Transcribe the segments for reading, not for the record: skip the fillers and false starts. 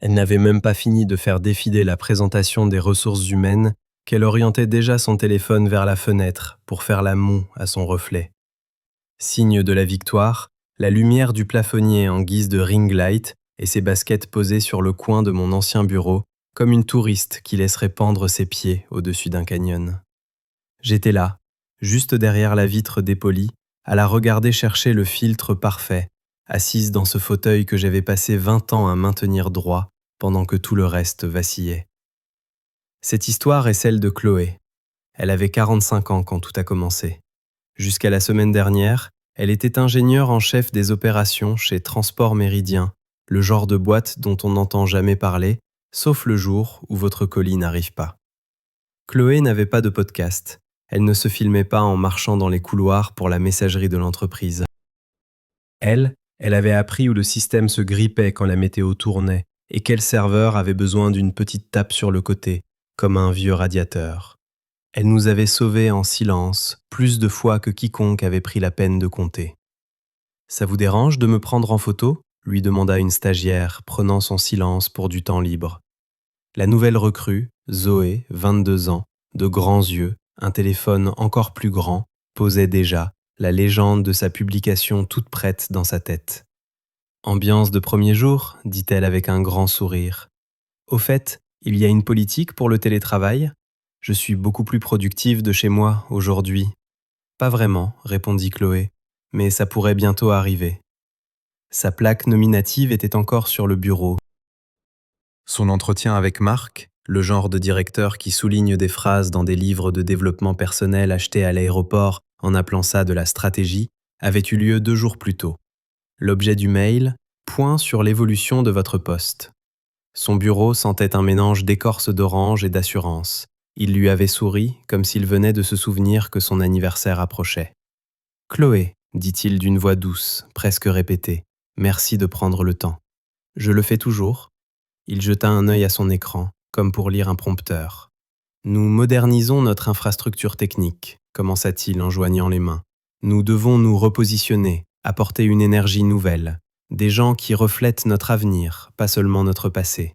Elle n'avait même pas fini de faire défiler la présentation des ressources humaines qu'elle orientait déjà son téléphone vers la fenêtre pour faire la moue à son reflet. Signe de la victoire, la lumière du plafonnier en guise de ring light et ses baskets posées sur le coin de mon ancien bureau, comme une touriste qui laisserait pendre ses pieds au-dessus d'un canyon. J'étais là, juste derrière la vitre dépolie, à la regarder chercher le filtre parfait, assise dans ce fauteuil que j'avais passé 20 ans à maintenir droit pendant que tout le reste vacillait. Cette histoire est celle de Chloé. Elle avait 45 ans quand tout a commencé. Jusqu'à la semaine dernière, elle était ingénieure en chef des opérations chez Transport Méridien, le genre de boîte dont on n'entend jamais parler, sauf le jour où votre colis n'arrive pas. Chloé n'avait pas de podcast. Elle ne se filmait pas en marchant dans les couloirs pour la messagerie de l'entreprise. Elle avait appris où le système se grippait quand la météo tournait et quel serveur avait besoin d'une petite tape sur le côté, comme un vieux radiateur. Elle nous avait sauvés en silence, plus de fois que quiconque avait pris la peine de compter. « Ça vous dérange de me prendre en photo ?» lui demanda une stagiaire, prenant son silence pour du temps libre. La nouvelle recrue, Zoé, 22 ans, de grands yeux, un téléphone encore plus grand, posait déjà, la légende de sa publication toute prête dans sa tête. « Ambiance de premier jour ?» dit-elle avec un grand sourire. « Au fait, il y a une politique pour le télétravail ? Je suis beaucoup plus productive de chez moi aujourd'hui. » « Pas vraiment, » répondit Chloé, « mais ça pourrait bientôt arriver. » Sa plaque nominative était encore sur le bureau. Son entretien avec Marc, le genre de directeur qui souligne des phrases dans des livres de développement personnel achetés à l'aéroport en appelant ça de la stratégie, avait eu lieu 2 jours plus tôt. L'objet du mail, point sur l'évolution de votre poste. Son bureau sentait un mélange d'écorce d'orange et d'assurance. Il lui avait souri, comme s'il venait de se souvenir que son anniversaire approchait. « Chloé, dit-il d'une voix douce, presque répétée, merci de prendre le temps. Je le fais toujours. » Il jeta un œil à son écran, comme pour lire un prompteur. « Nous modernisons notre infrastructure technique, commença-t-il en joignant les mains. Nous devons nous repositionner, apporter une énergie nouvelle, des gens qui reflètent notre avenir, pas seulement notre passé. »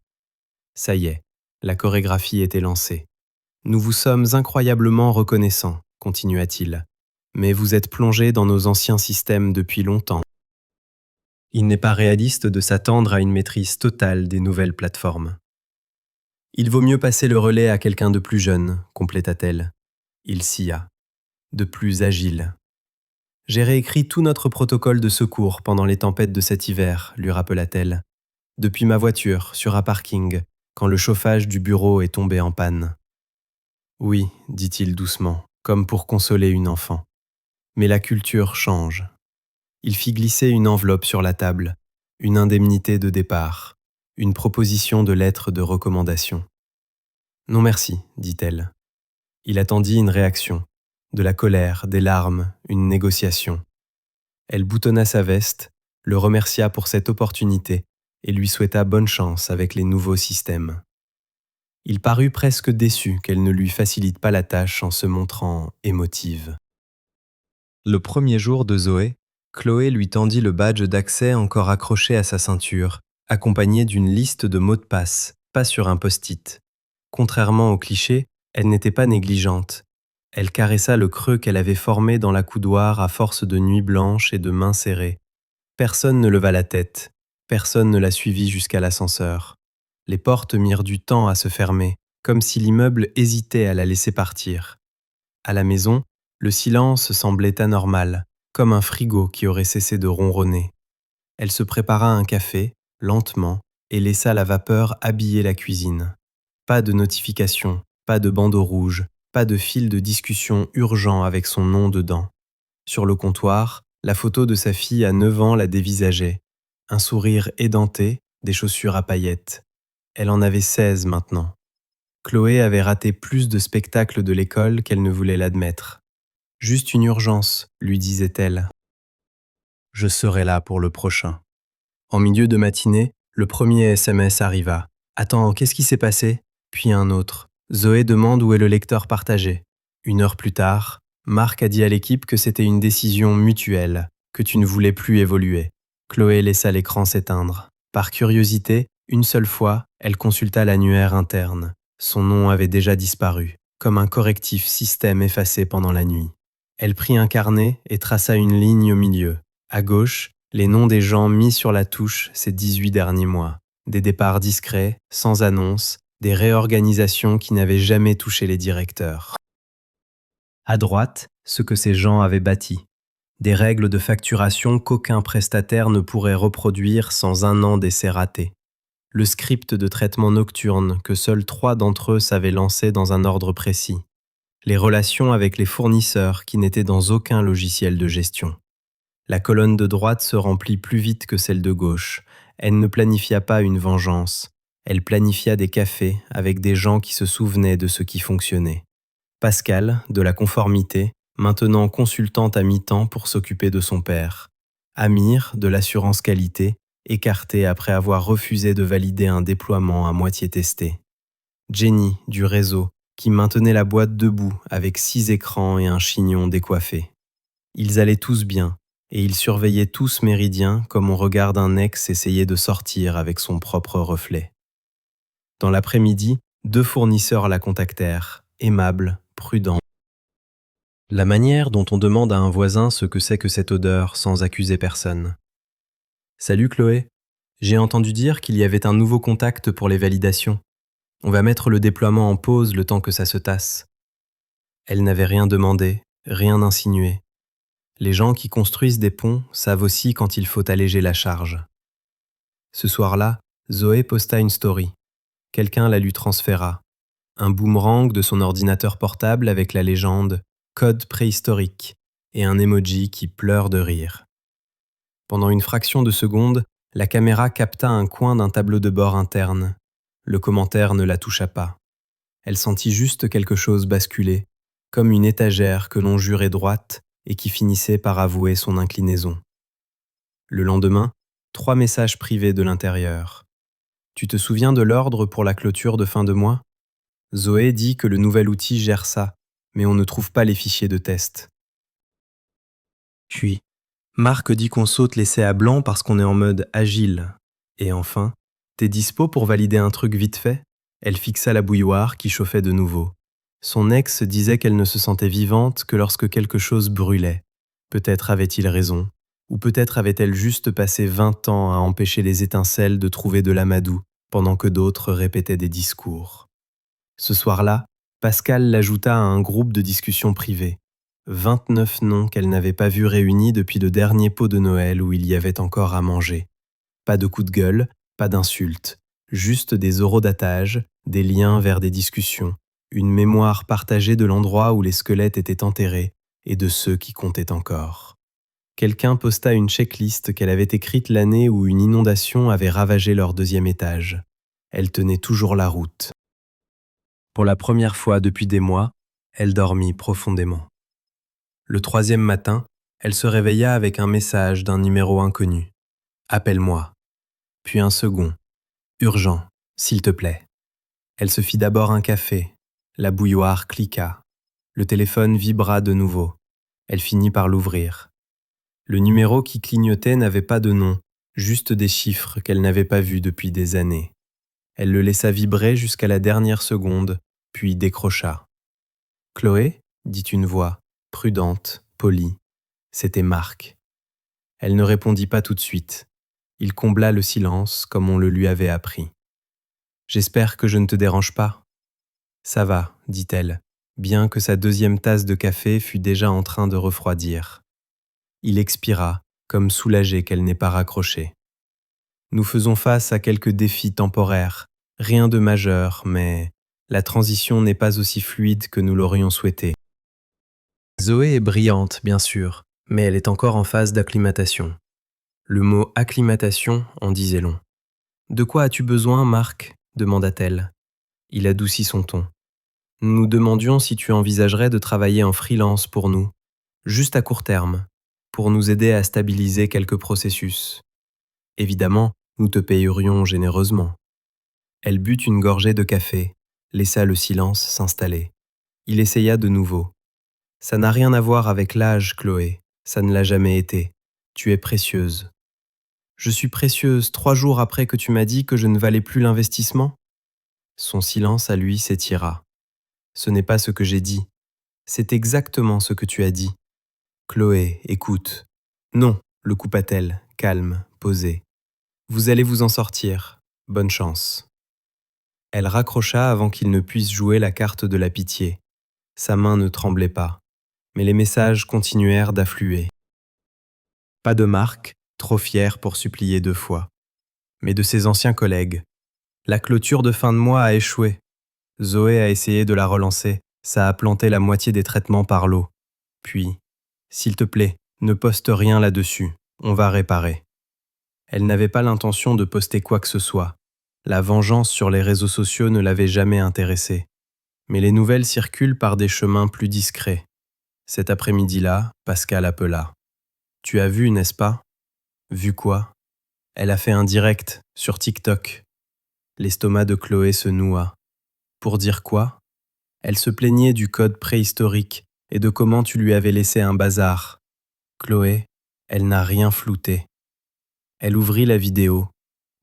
Ça y est, la chorégraphie était lancée. « Nous vous sommes incroyablement reconnaissants, continua-t-il, mais vous êtes plongés dans nos anciens systèmes depuis longtemps. Il n'est pas réaliste de s'attendre à une maîtrise totale des nouvelles plateformes. Il vaut mieux passer le relais à quelqu'un de plus jeune, compléta-t-elle. Il sia. De plus agile. J'ai réécrit tout notre protocole de secours pendant les tempêtes de cet hiver, lui rappela-t-elle. Depuis ma voiture, sur un parking, quand le chauffage du bureau est tombé en panne. Oui, dit-il doucement, comme pour consoler une enfant. Mais la culture change. Il fit glisser une enveloppe sur la table, une indemnité de départ, une proposition de lettre de recommandation. Non merci, dit-elle. Il attendit une réaction, de la colère, des larmes, une négociation. Elle boutonna sa veste, le remercia pour cette opportunité et lui souhaita bonne chance avec les nouveaux systèmes. Il parut presque déçu qu'elle ne lui facilite pas la tâche en se montrant émotive. Le premier jour de Zoé, Chloé lui tendit le badge d'accès encore accroché à sa ceinture, accompagné d'une liste de mots de passe, pas sur un post-it. Contrairement au cliché, elle n'était pas négligente. Elle caressa le creux qu'elle avait formé dans la coudoir à force de nuits blanches et de mains serrées. Personne ne leva la tête, personne ne la suivit jusqu'à l'ascenseur. Les portes mirent du temps à se fermer, comme si l'immeuble hésitait à la laisser partir. À la maison, le silence semblait anormal, comme un frigo qui aurait cessé de ronronner. Elle se prépara un café, lentement, et laissa la vapeur habiller la cuisine. Pas de notification, pas de bandeau rouge, pas de fil de discussion urgent avec son nom dedans. Sur le comptoir, la photo de sa fille à 9 ans la dévisageait. Un sourire édenté, des chaussures à paillettes. Elle en avait 16 maintenant. Chloé avait raté plus de spectacles de l'école qu'elle ne voulait l'admettre. « Juste une urgence », lui disait-elle. « Je serai là pour le prochain. » En milieu de matinée, le premier SMS arriva. « Attends, qu'est-ce qui s'est passé ?» Puis un autre. « Zoé demande où est le lecteur partagé. » 1 heure plus tard, Marc a dit à l'équipe que c'était une décision mutuelle, que tu ne voulais plus évoluer. Chloé laissa l'écran s'éteindre. Par curiosité, Une seule fois, elle consulta l'annuaire interne. Son nom avait déjà disparu, comme un correctif système effacé pendant la nuit. Elle prit un carnet et traça une ligne au milieu. À gauche, les noms des gens mis sur la touche ces 18 derniers mois. Des départs discrets, sans annonce, des réorganisations qui n'avaient jamais touché les directeurs. À droite, ce que ces gens avaient bâti. Des règles de facturation qu'aucun prestataire ne pourrait reproduire sans un an d'essais ratés. Le script de traitement nocturne que seuls 3 d'entre eux savaient lancer dans un ordre précis. Les relations avec les fournisseurs qui n'étaient dans aucun logiciel de gestion. La colonne de droite se remplit plus vite que celle de gauche. Elle ne planifia pas une vengeance. Elle planifia des cafés avec des gens qui se souvenaient de ce qui fonctionnait. Pascal, de la conformité, maintenant consultante à mi-temps pour s'occuper de son père. Amir, de l'assurance qualité, écarté après avoir refusé de valider un déploiement à moitié testé. Jenny, du réseau, qui maintenait la boîte debout avec 6 écrans et un chignon décoiffé. Ils allaient tous bien, et ils surveillaient tous Méridien comme on regarde un ex essayer de sortir avec son propre reflet. Dans l'après-midi, 2 fournisseurs la contactèrent, aimables, prudents. La manière dont on demande à un voisin ce que c'est que cette odeur sans accuser personne. « Salut Chloé, j'ai entendu dire qu'il y avait un nouveau contact pour les validations. On va mettre le déploiement en pause le temps que ça se tasse. » Elle n'avait rien demandé, rien insinué. Les gens qui construisent des ponts savent aussi quand il faut alléger la charge. Ce soir-là, Zoé posta une story. Quelqu'un la lui transféra. Un boomerang de son ordinateur portable avec la légende « Code préhistorique » et un emoji qui pleure de rire. Pendant une fraction de seconde, la caméra capta un coin d'un tableau de bord interne. Le commentaire ne la toucha pas. Elle sentit juste quelque chose basculer, comme une étagère que l'on jurait droite et qui finissait par avouer son inclinaison. Le lendemain, 3 messages privés de l'intérieur. « Tu te souviens de l'ordre pour la clôture de fin de mois ? Zoé dit que le nouvel outil gère ça, mais on ne trouve pas les fichiers de test. » Puis, Marc dit qu'on saute l'essai à blanc parce qu'on est en mode agile. Et enfin, t'es dispo pour valider un truc vite fait ? Elle fixa la bouilloire qui chauffait de nouveau. Son ex disait qu'elle ne se sentait vivante que lorsque quelque chose brûlait. Peut-être avait-il raison, ou peut-être avait-elle juste passé 20 ans à empêcher les étincelles de trouver de l'amadou, pendant que d'autres répétaient des discours. Ce soir-là, Pascal l'ajouta à un groupe de discussion privée. 29 noms qu'elle n'avait pas vus réunis depuis le dernier pot de Noël où il y avait encore à manger. Pas de coups de gueule, pas d'insultes, juste des horodatage, des liens vers des discussions, une mémoire partagée de l'endroit où les squelettes étaient enterrés et de ceux qui comptaient encore. Quelqu'un posta une checklist qu'elle avait écrite l'année où une inondation avait ravagé leur 2e étage. Elle tenait toujours la route. Pour la première fois depuis des mois, elle dormit profondément. Le 3e matin, elle se réveilla avec un message d'un numéro inconnu. « Appelle-moi ». Puis un second. « Urgent, s'il te plaît ». Elle se fit d'abord un café. La bouilloire cliqua. Le téléphone vibra de nouveau. Elle finit par l'ouvrir. Le numéro qui clignotait n'avait pas de nom, juste des chiffres qu'elle n'avait pas vus depuis des années. Elle le laissa vibrer jusqu'à la dernière seconde, puis décrocha. « Chloé ?» dit une voix, prudente, polie. C'était Marc. Elle ne répondit pas tout de suite. Il combla le silence comme on le lui avait appris. « J'espère que je ne te dérange pas. »« Ça va, » dit-elle, bien que sa 2e tasse de café fût déjà en train de refroidir. Il expira, comme soulagé qu'elle n'ait pas raccroché. « Nous faisons face à quelques défis temporaires, rien de majeur, mais la transition n'est pas aussi fluide que nous l'aurions souhaité. Zoé est brillante, bien sûr, mais elle est encore en phase d'acclimatation. » Le mot « acclimatation » en disait long. « De quoi as-tu besoin, Marc ?» demanda-t-elle. Il adoucit son ton. « Nous demandions si tu envisagerais de travailler en freelance pour nous, juste à court terme, pour nous aider à stabiliser quelques processus. Évidemment, nous te payerions généreusement. » Elle but une gorgée de café, laissa le silence s'installer. Il essaya de nouveau. « Ça n'a rien à voir avec l'âge, Chloé. Ça ne l'a jamais été. Tu es précieuse. » Je suis précieuse 3 jours après que tu m'as dit que je ne valais plus l'investissement. Son silence à lui s'étira. Ce n'est pas ce que j'ai dit. C'est exactement ce que tu as dit. Chloé, écoute. Non, le coupa-t-elle, calme, posée. Vous allez vous en sortir. Bonne chance. Elle raccrocha avant qu'il ne puisse jouer la carte de la pitié. Sa main ne tremblait pas, mais les messages continuèrent d'affluer. Pas de Marc, trop fier pour supplier 2 fois, mais de ses anciens collègues. La clôture de fin de mois a échoué. Zoé a essayé de la relancer, ça a planté la moitié des traitements par l'eau. Puis, s'il te plaît, ne poste rien là-dessus, on va réparer. Elle n'avait pas l'intention de poster quoi que ce soit. La vengeance sur les réseaux sociaux ne l'avait jamais intéressée. Mais les nouvelles circulent par des chemins plus discrets. Cet après-midi-là, Pascal appela. « Tu as vu, n'est-ce pas ?»« Vu quoi ?» Elle a fait un direct sur TikTok. L'estomac de Chloé se noua. Pour dire quoi ? Elle se plaignait du code préhistorique et de comment tu lui avais laissé un bazar. Chloé, elle n'a rien flouté. Elle ouvrit la vidéo.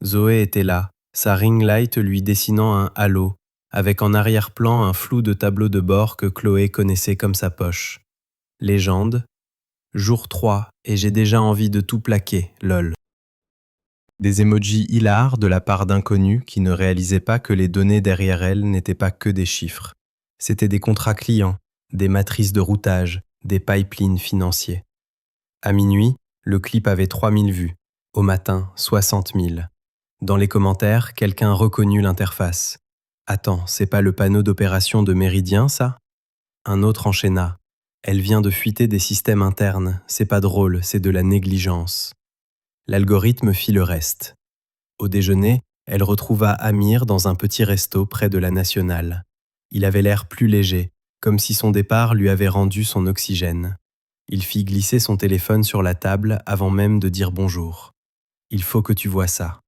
Zoé était là, sa ring light lui dessinant un halo, avec en arrière-plan un flou de tableau de bord que Chloé connaissait comme sa poche. Légende. Jour 3 et j'ai déjà envie de tout plaquer, lol. Des emojis hilars de la part d'inconnus qui ne réalisaient pas que les données derrière elles n'étaient pas que des chiffres. C'était des contrats clients, des matrices de routage, des pipelines financiers. À minuit, le clip avait 3000 vues. Au matin, 60 000. Dans les commentaires, quelqu'un reconnut l'interface. « Attends, c'est pas le panneau d'opération de Méridien, ça ?» Un autre enchaîna. « Elle vient de fuiter des systèmes internes, c'est pas drôle, c'est de la négligence. » L'algorithme fit le reste. Au déjeuner, elle retrouva Amir dans un petit resto près de la Nationale. Il avait l'air plus léger, comme si son départ lui avait rendu son oxygène. Il fit glisser son téléphone sur la table avant même de dire bonjour. « Il faut que tu vois ça. »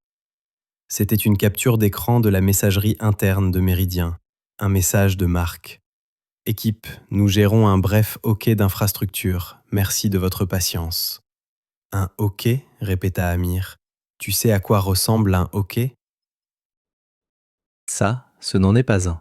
C'était une capture d'écran de la messagerie interne de Méridien, un message de Marc. « Équipe, nous gérons un bref hockey d'infrastructure. Merci de votre patience. » « Un hockey ?» répéta Amir. « Tu sais à quoi ressemble un hockey ?» Ça, ce n'en est pas un.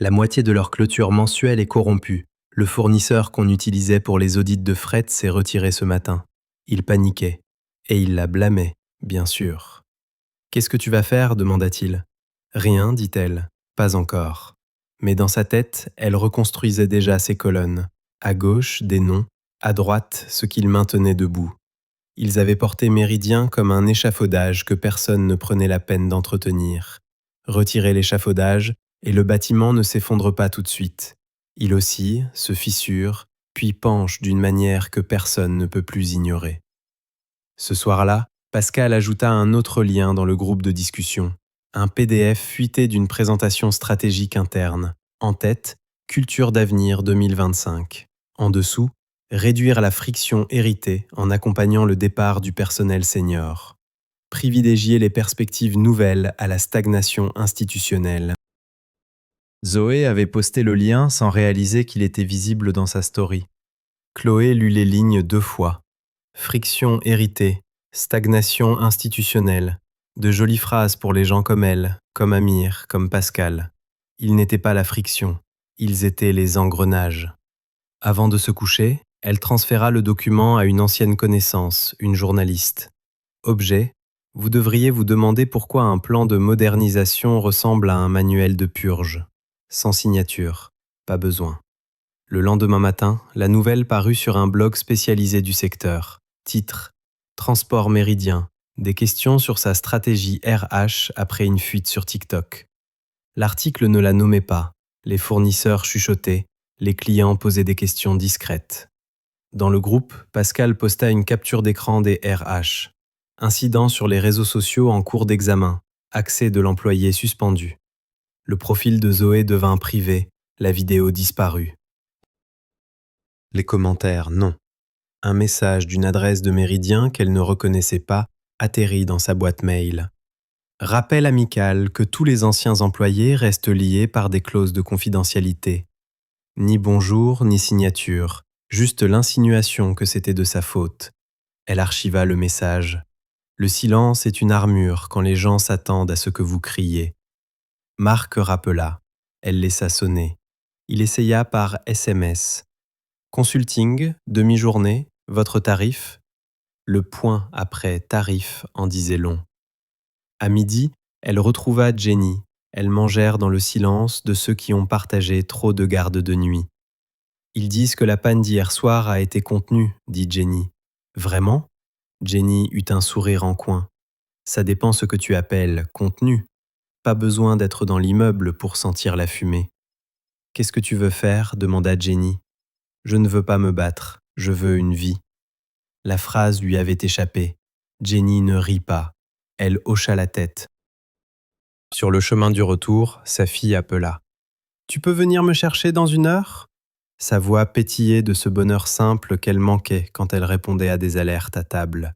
La moitié de leur clôture mensuelle est corrompue. Le fournisseur qu'on utilisait pour les audits de fret s'est retiré ce matin. Il paniquait. Et il la blâmait, bien sûr. « Qu'est-ce que tu vas faire ?» demanda-t-il. « Rien, dit-elle. Pas encore. » Mais dans sa tête, elle reconstruisait déjà ses colonnes. À gauche, des noms. À droite, ce qu'il maintenait debout. Ils avaient porté Méridien comme un échafaudage que personne ne prenait la peine d'entretenir. Retirez l'échafaudage et le bâtiment ne s'effondre pas tout de suite. Il oscille, se fissure, puis penche d'une manière que personne ne peut plus ignorer. Ce soir-là, Pascal ajouta un autre lien dans le groupe de discussion. Un PDF fuité d'une présentation stratégique interne. En tête, Culture d'avenir 2025. En dessous, réduire la friction héritée en accompagnant le départ du personnel senior. Privilégier les perspectives nouvelles à la stagnation institutionnelle. Zoé avait posté le lien sans réaliser qu'il était visible dans sa story. Chloé lut les lignes 2 fois. Friction héritée, stagnation institutionnelle. De jolies phrases pour les gens comme elle, comme Amir, comme Pascal. Ils n'étaient pas la friction, ils étaient les engrenages. Avant de se coucher, elle transféra le document à une ancienne connaissance, une journaliste. Objet, vous devriez vous demander pourquoi un plan de modernisation ressemble à un manuel de purge. Sans signature, pas besoin. Le lendemain matin, la nouvelle parut sur un blog spécialisé du secteur. Titre : Transport Méridien, des questions sur sa stratégie RH après une fuite sur TikTok. L'article ne la nommait pas, les fournisseurs chuchotaient, les clients posaient des questions discrètes. Dans le groupe, Pascal posta une capture d'écran des RH. Incident sur les réseaux sociaux en cours d'examen. Accès de l'employé suspendu. Le profil de Zoé devint privé. La vidéo disparut. Les commentaires, non. Un message d'une adresse de Méridien qu'elle ne reconnaissait pas atterrit dans sa boîte mail. Rappel amical que tous les anciens employés restent liés par des clauses de confidentialité. Ni bonjour, ni signature. Juste l'insinuation que c'était de sa faute. Elle archiva le message. Le silence est une armure quand les gens s'attendent à ce que vous criez. Marc rappela. Elle laissa sonner. Il essaya par SMS. Consulting, demi-journée, votre tarif? Le point après tarif en disait long. À midi, elle retrouva Jenny. Elles mangèrent dans le silence de ceux qui ont partagé trop de gardes de nuit. Ils disent que la panne d'hier soir a été contenue, dit Jenny. Vraiment? Jenny eut un sourire en coin. Ça dépend ce que tu appelles contenu. Pas besoin d'être dans l'immeuble pour sentir la fumée. Qu'est-ce que tu veux faire? Demanda Jenny. Je ne veux pas me battre, je veux une vie. La phrase lui avait échappé. Jenny ne rit pas. Elle hocha la tête. Sur le chemin du retour, sa fille appela. Tu peux venir me chercher dans 1 heure? Sa voix pétillait de ce bonheur simple qu'elle manquait quand elle répondait à des alertes à table.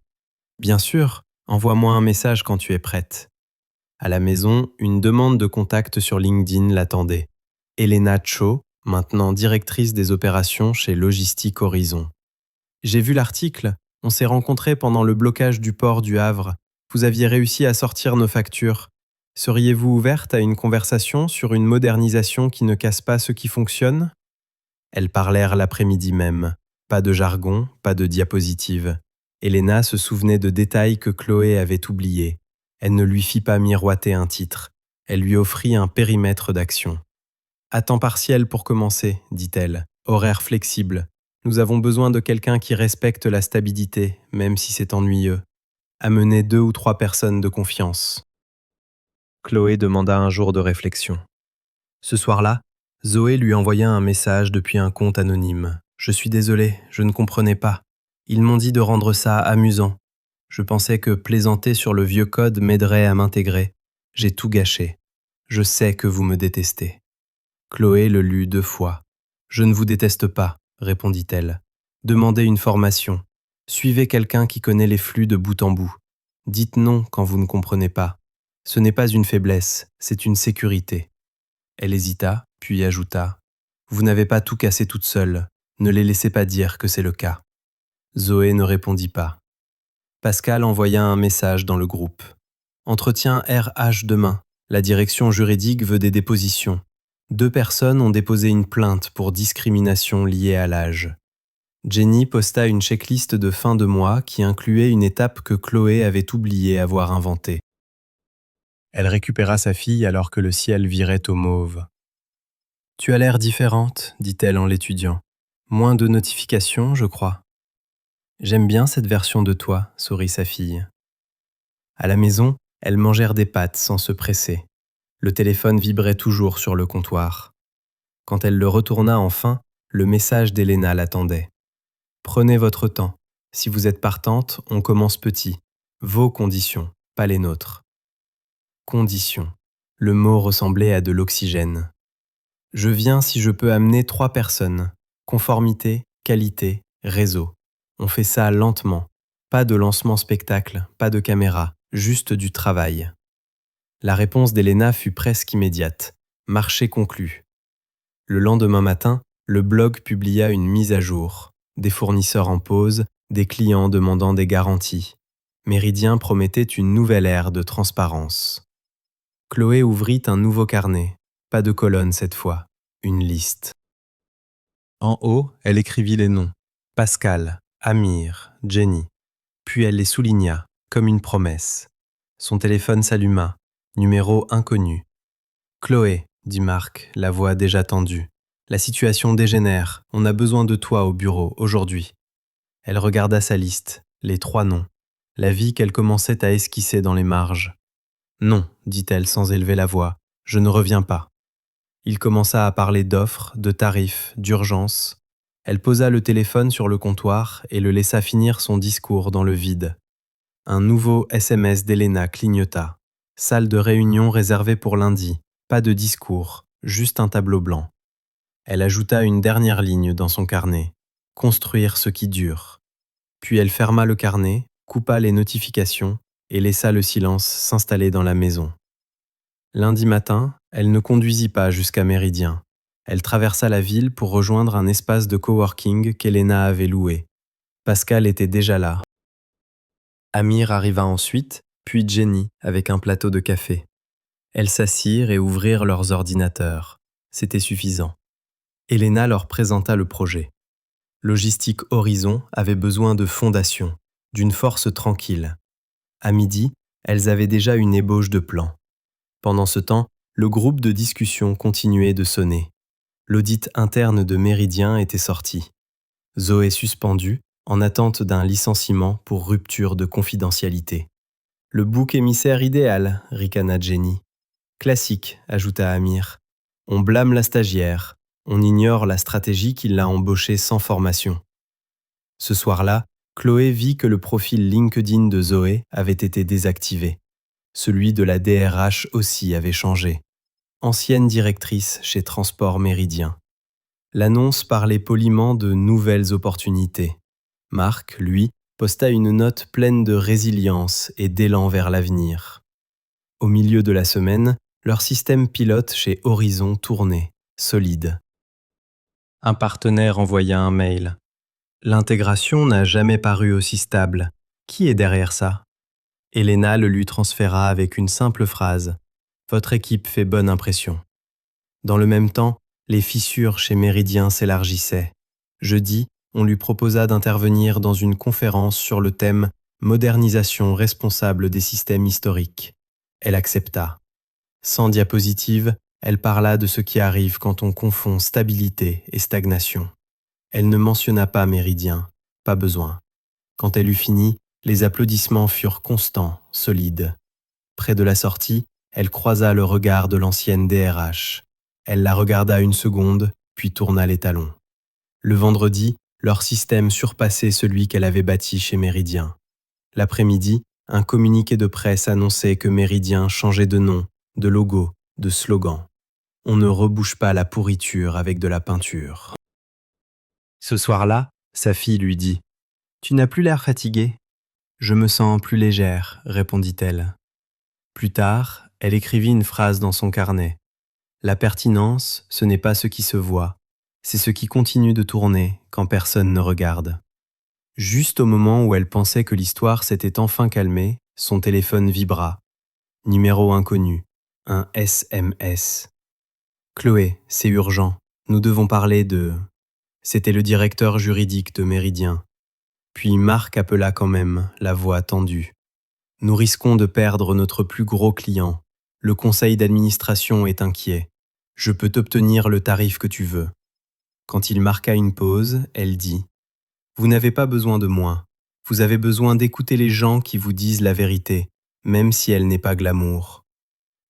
Bien sûr, envoie-moi un message quand tu es prête. À la maison, une demande de contact sur LinkedIn l'attendait. Elena Cho, maintenant directrice des opérations chez Logistique Horizon. J'ai vu l'article, on s'est rencontrés pendant le blocage du port du Havre. Vous aviez réussi à sortir nos factures. Seriez-vous ouverte à une conversation sur une modernisation qui ne casse pas ce qui fonctionne? Elles parlèrent l'après-midi même. Pas de jargon, pas de diapositive. Elena se souvenait de détails que Chloé avait oubliés. Elle ne lui fit pas miroiter un titre. Elle lui offrit un périmètre d'action. À temps partiel pour commencer, dit-elle. Horaire flexible. Nous avons besoin de quelqu'un qui respecte la stabilité, même si c'est ennuyeux. Amener 2 ou 3 personnes de confiance. Chloé demanda un jour de réflexion. Ce soir-là, Zoé lui envoya un message depuis un compte anonyme. « Je suis désolée, je ne comprenais pas. Ils m'ont dit de rendre ça amusant. Je pensais que plaisanter sur le vieux code m'aiderait à m'intégrer. J'ai tout gâché. Je sais que vous me détestez. » Chloé le lut 2 fois. « Je ne vous déteste pas, répondit-elle. Demandez une formation. Suivez quelqu'un qui connaît les flux de bout en bout. Dites non quand vous ne comprenez pas. Ce n'est pas une faiblesse, c'est une sécurité. » Elle hésita, puis ajouta « Vous n'avez pas tout cassé toute seule. Ne les laissez pas dire que c'est le cas. » Zoé ne répondit pas. Pascal envoya un message dans le groupe. « Entretien RH demain. La direction juridique veut des dépositions. 2 personnes ont déposé une plainte pour discrimination liée à l'âge. » Jenny posta une checklist de fin de mois qui incluait une étape que Chloé avait oublié avoir inventée. Elle récupéra sa fille alors que le ciel virait au mauve. « Tu as l'air différente, dit-elle en l'étudiant. Moins de notifications, je crois. » « J'aime bien cette version de toi, sourit sa fille. À la maison, elles mangèrent des pâtes sans se presser. Le téléphone vibrait toujours sur le comptoir. Quand elle le retourna enfin, le message d'Elena l'attendait. « Prenez votre temps. Si vous êtes partante, on commence petit. Vos conditions, pas les nôtres. » Conditions. Le mot ressemblait à de l'oxygène. « Je viens si je peux amener 3 personnes. Conformité, qualité, réseau. On fait ça lentement. Pas de lancement spectacle, pas de caméra, juste du travail. » La réponse d'Elena fut presque immédiate. Marché conclu. Le lendemain matin, le blog publia une mise à jour. Des fournisseurs en pause, des clients demandant des garanties. Méridien promettait une nouvelle ère de transparence. Chloé ouvrit un nouveau carnet. Pas de colonne cette fois, une liste. En haut, elle écrivit les noms. Pascal, Amir, Jenny. Puis elle les souligna, comme une promesse. Son téléphone s'alluma. Numéro inconnu. « Chloé, dit Marc, la voix déjà tendue. La situation dégénère. On a besoin de toi au bureau, aujourd'hui. » Elle regarda sa liste, les 3 noms. La vie qu'elle commençait à esquisser dans les marges. « Non, dit-elle sans élever la voix. Je ne reviens pas. » Il commença à parler d'offres, de tarifs, d'urgence. Elle posa le téléphone sur le comptoir et le laissa finir son discours dans le vide. Un nouveau SMS d'Elena clignota. Salle de réunion réservée pour lundi. Pas de discours, juste un tableau blanc. Elle ajouta une dernière ligne dans son carnet. Construire ce qui dure. Puis elle ferma le carnet, coupa les notifications et laissa le silence s'installer dans la maison. Lundi matin, elle ne conduisit pas jusqu'à Méridien. Elle traversa la ville pour rejoindre un espace de coworking qu'Elena avait loué. Pascal était déjà là. Amir arriva ensuite, puis Jenny avec un plateau de café. Elles s'assirent et ouvrirent leurs ordinateurs. C'était suffisant. Elena leur présenta le projet. Logistique Horizon avait besoin de fondation, d'une force tranquille. À midi, elles avaient déjà une ébauche de plan. Pendant ce temps, le groupe de discussion continuait de sonner. L'audit interne de Méridien était sorti. Zoé suspendue, en attente d'un licenciement pour rupture de confidentialité. Le bouc émissaire idéal, ricana Jenny. Classique, ajouta Amir. On blâme la stagiaire, on ignore la stratégie qui l'a embauchée sans formation. Ce soir-là, Chloé vit que le profil LinkedIn de Zoé avait été désactivé. Celui de la DRH aussi avait changé. Ancienne directrice chez Transport Méridien. L'annonce parlait poliment de nouvelles opportunités. Marc, lui, posta une note pleine de résilience et d'élan vers l'avenir. Au milieu de la semaine, leur système pilote chez Horizon tournait, solide. Un partenaire envoya un mail. L'intégration n'a jamais paru aussi stable. Qui est derrière ça ? Elena le lui transféra avec une simple phrase. Votre équipe fait bonne impression. Dans le même temps, les fissures chez Méridien s'élargissaient. Jeudi, on lui proposa d'intervenir dans une conférence sur le thème « Modernisation responsable des systèmes historiques ». Elle accepta. Sans diapositive, elle parla de ce qui arrive quand on confond stabilité et stagnation. Elle ne mentionna pas Méridien, pas besoin. Quand elle eut fini, les applaudissements furent constants, solides. Près de la sortie, elle croisa le regard de l'ancienne DRH. Elle la regarda une seconde, puis tourna les talons. Le vendredi, leur système surpassait celui qu'elle avait bâti chez Méridien. L'après-midi, un communiqué de presse annonçait que Méridien changeait de nom, de logo, de slogan. On ne rebouche pas la pourriture avec de la peinture. Ce soir-là, sa fille lui dit « Tu n'as plus l'air fatiguée ?»« Je me sens plus légère », répondit-elle. Plus tard, elle écrivit une phrase dans son carnet. « La pertinence, ce n'est pas ce qui se voit, c'est ce qui continue de tourner quand personne ne regarde. » Juste au moment où elle pensait que l'histoire s'était enfin calmée, son téléphone vibra. Numéro inconnu, un SMS. « Chloé, c'est urgent, nous devons parler de… » C'était le directeur juridique de Méridien. Puis Marc appela quand même, la voix tendue. « Nous risquons de perdre notre plus gros client. Le conseil d'administration est inquiet. Je peux t'obtenir le tarif que tu veux. » Quand il marqua une pause, elle dit « Vous n'avez pas besoin de moi. Vous avez besoin d'écouter les gens qui vous disent la vérité, même si elle n'est pas glamour. »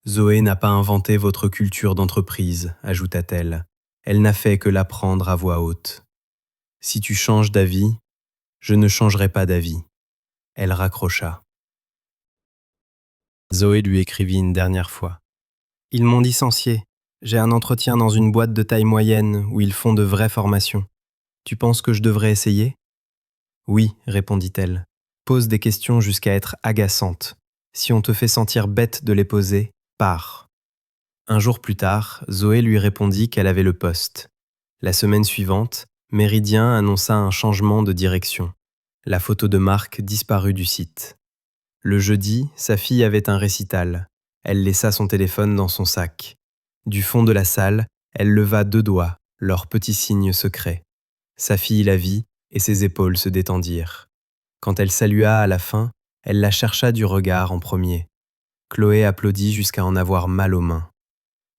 Zoé n'a pas inventé votre culture d'entreprise, ajouta-t-elle. Elle n'a fait que l'apprendre à voix haute. Si tu changes d'avis, je ne changerai pas d'avis. Elle raccrocha. Zoé lui écrivit une dernière fois. Ils m'ont licencié. J'ai un entretien dans une boîte de taille moyenne où ils font de vraies formations. Tu penses que je devrais essayer ? Oui, répondit-elle. Pose des questions jusqu'à être agaçante. Si on te fait sentir bête de les poser, pars. Un jour plus tard, Zoé lui répondit qu'elle avait le poste. La semaine suivante, Méridien annonça un changement de direction. La photo de Marc disparut du site. Le jeudi, sa fille avait un récital. Elle laissa son téléphone dans son sac. Du fond de la salle, elle leva 2 doigts, leur petit signe secret. Sa fille la vit et ses épaules se détendirent. Quand elle salua à la fin, elle la chercha du regard en premier. Chloé applaudit jusqu'à en avoir mal aux mains.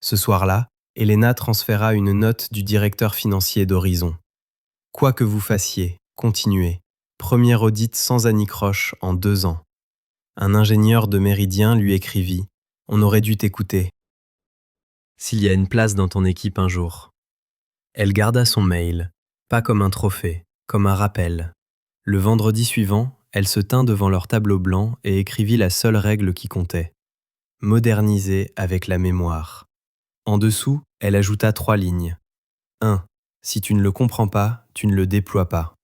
Ce soir-là, Elena transféra une note du directeur financier d'Horizon. « Quoi que vous fassiez, continuez. Premier audit sans anicroche en 2 ans. » Un ingénieur de Méridien lui écrivit « On aurait dû t'écouter. S'il y a une place dans ton équipe un jour. » Elle garda son mail, pas comme un trophée, comme un rappel. Le vendredi suivant, elle se tint devant leur tableau blanc et écrivit la seule règle qui comptait. Moderniser avec la mémoire. En dessous, elle ajouta 3 lignes. 1. Si tu ne le comprends pas, tu ne le déploies pas.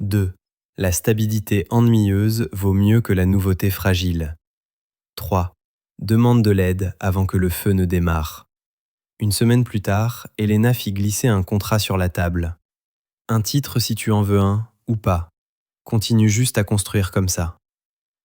2. La stabilité ennuyeuse vaut mieux que la nouveauté fragile. 3. Demande de l'aide avant que le feu ne démarre. Une semaine plus tard, Elena fit glisser un contrat sur la table. Un titre si tu en veux un, ou pas. Continue juste à construire comme ça.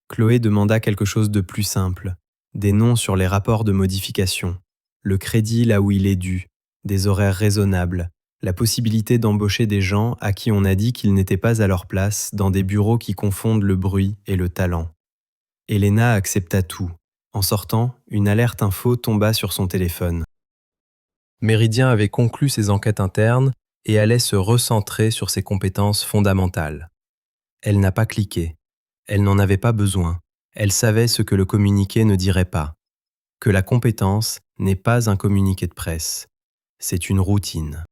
Chloé demanda quelque chose de plus simple, des noms sur les rapports de modification, le crédit là où il est dû, des horaires raisonnables, la possibilité d'embaucher des gens à qui on a dit qu'ils n'étaient pas à leur place dans des bureaux qui confondent le bruit et le talent. Elena accepta tout. En sortant, une alerte info tomba sur son téléphone. Méridien avait conclu ses enquêtes internes et allait se recentrer sur ses compétences fondamentales. Elle n'a pas cliqué. Elle n'en avait pas besoin. Elle savait ce que le communiqué ne dirait pas. Que la compétence n'est pas un communiqué de presse. C'est une routine.